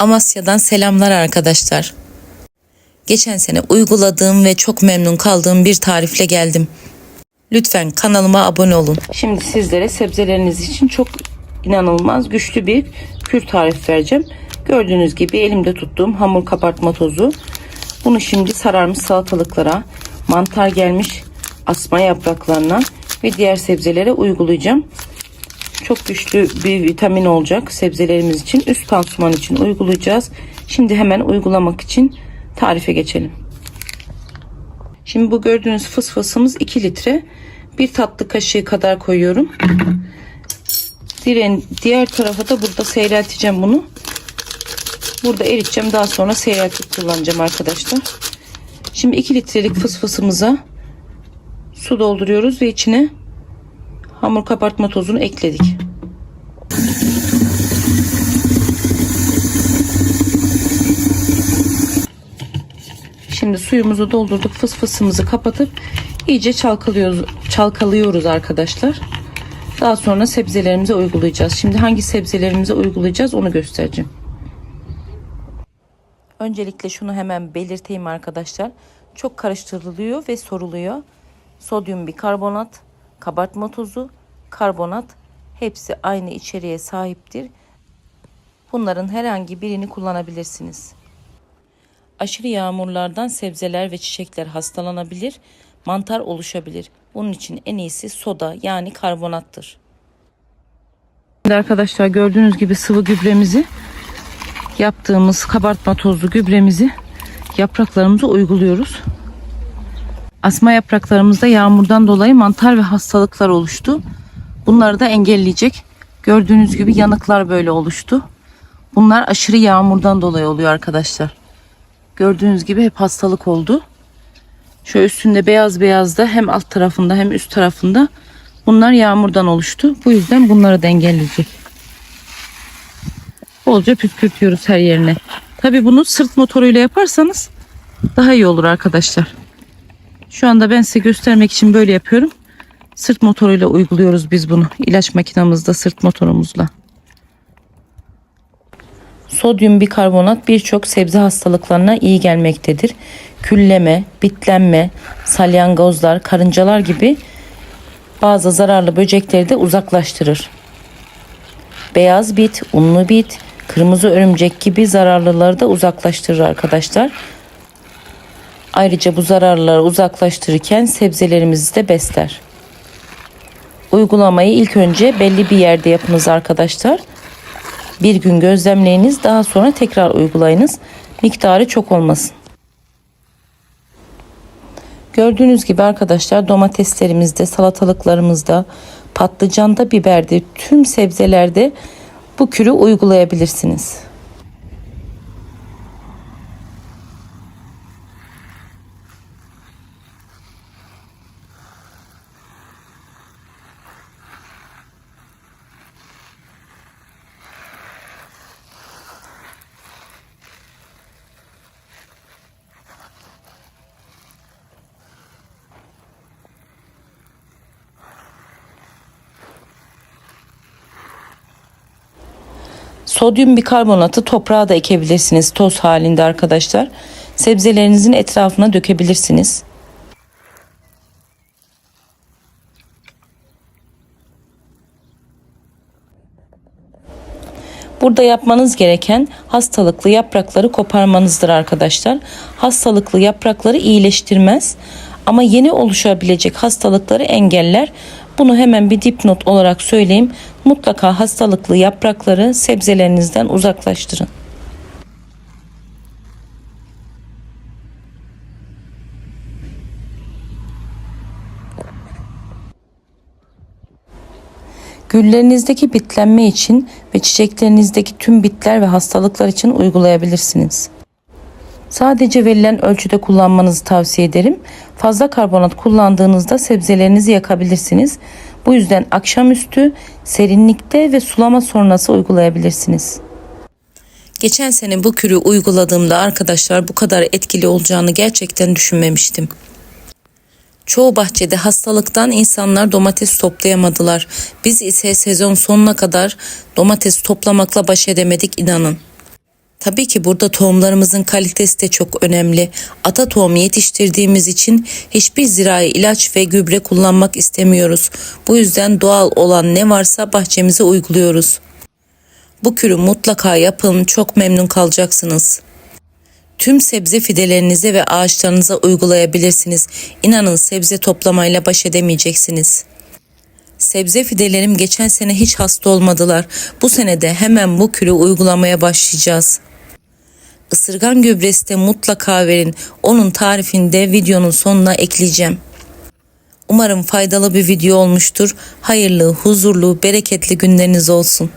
Amasya'dan selamlar arkadaşlar. Geçen sene uyguladığım ve çok memnun kaldığım bir tarifle geldim. Lütfen kanalıma abone olun. Şimdi sizlere sebzeleriniz için çok inanılmaz güçlü bir kür tarif vereceğim. Gördüğünüz gibi elimde tuttuğum hamur kabartma tozu. Bunu şimdi sararmış salatalıklara, mantar gelmiş asma yapraklarına ve diğer sebzelere uygulayacağım. Çok güçlü bir vitamin olacak sebzelerimiz için. Üst pansuman için uygulayacağız. Şimdi hemen uygulamak için tarife geçelim. Şimdi bu gördüğünüz fısfısımız 2 litre. 1 tatlı kaşığı kadar koyuyorum. Diğer tarafa da burada seyrelteceğim bunu. Burada eriteceğim. Daha sonra seyreltip kullanacağım arkadaşlar. Şimdi 2 litrelik fısfısımıza su dolduruyoruz ve içine hamur kabartma tozunu ekledik. Şimdi suyumuzu doldurduk. Fısfısımızı kapatıp iyice çalkalıyoruz arkadaşlar. Daha sonra sebzelerimize uygulayacağız. Şimdi hangi sebzelerimize uygulayacağız onu göstereceğim. Öncelikle şunu hemen belirteyim arkadaşlar. Çok karıştırılıyor ve soruluyor. Sodyum bikarbonat, kabartma tozu, karbonat hepsi aynı içeriğe sahiptir. Bunların herhangi birini kullanabilirsiniz. Aşırı yağmurlardan sebzeler ve çiçekler hastalanabilir, mantar oluşabilir. Bunun için en iyisi soda yani karbonattır. Şimdi arkadaşlar gördüğünüz gibi sıvı gübremizi yaptığımız kabartma tozlu gübremizi yapraklarımıza uyguluyoruz. Asma yapraklarımızda yağmurdan dolayı mantar ve hastalıklar oluştu. Bunları da engelleyecek. Gördüğünüz gibi yanıklar böyle oluştu. Bunlar aşırı yağmurdan dolayı oluyor arkadaşlar. Gördüğünüz gibi hep hastalık oldu. Şu üstünde beyaz beyaz da hem alt tarafında hem üst tarafında bunlar yağmurdan oluştu. Bu yüzden bunları da engelleyecek. Bolca püskürtüyoruz her yerine. Tabi bunu sırt motoruyla yaparsanız daha iyi olur arkadaşlar. Şu anda ben size göstermek için böyle yapıyorum. Sırt motoruyla uyguluyoruz biz bunu. İlaç makinamızda sırt motorumuzla. Sodyum bikarbonat birçok sebze hastalıklarına iyi gelmektedir. Külleme, bitlenme, salyangozlar, karıncalar gibi bazı zararlı böcekleri de uzaklaştırır. Beyaz bit, unlu bit, kırmızı örümcek gibi zararlıları da uzaklaştırır arkadaşlar. Ayrıca bu zararlıları uzaklaştırırken sebzelerimizi de besler. Uygulamayı ilk önce belli bir yerde yapınız arkadaşlar. Bir gün gözlemleyiniz, daha sonra tekrar uygulayınız. Miktarı çok olmasın. Gördüğünüz gibi arkadaşlar domateslerimizde, salatalıklarımızda, patlıcanda, biberde, tüm sebzelerde bu kürü uygulayabilirsiniz. Sodyum bikarbonatı toprağa da ekebilirsiniz toz halinde arkadaşlar. Sebzelerinizin etrafına dökebilirsiniz. Burada yapmanız gereken hastalıklı yaprakları koparmanızdır arkadaşlar. Hastalıklı yaprakları iyileştirmez ama yeni oluşabilecek hastalıkları engeller. Bunu hemen bir dipnot olarak söyleyeyim. Mutlaka hastalıklı yaprakları sebzelerinizden uzaklaştırın. Güllerinizdeki bitlenme için ve çiçeklerinizdeki tüm bitler ve hastalıklar için uygulayabilirsiniz. Sadece verilen ölçüde kullanmanızı tavsiye ederim. Fazla karbonat kullandığınızda sebzelerinizi yakabilirsiniz. Bu yüzden akşamüstü serinlikte ve sulama sonrası uygulayabilirsiniz. Geçen sene bu kürü uyguladığımda arkadaşlar bu kadar etkili olacağını gerçekten düşünmemiştim. Çoğu bahçede hastalıktan insanlar domates toplayamadılar. Biz ise sezon sonuna kadar domates toplamakla baş edemedik inanın. Tabii ki burada tohumlarımızın kalitesi de çok önemli. Ata tohum yetiştirdiğimiz için hiçbir zirai ilaç ve gübre kullanmak istemiyoruz. Bu yüzden doğal olan ne varsa bahçemize uyguluyoruz. Bu kürü mutlaka yapın, çok memnun kalacaksınız. Tüm sebze fidelerinize ve ağaçlarınıza uygulayabilirsiniz. İnanın sebze toplamayla baş edemeyeceksiniz. Sebze fidelerim geçen sene hiç hasta olmadılar. Bu sene de hemen bu kürü uygulamaya başlayacağız. Isırgan gübresi de mutlaka verin. Onun tarifini de videonun sonuna ekleyeceğim. Umarım faydalı bir video olmuştur. Hayırlı, huzurlu, bereketli günleriniz olsun.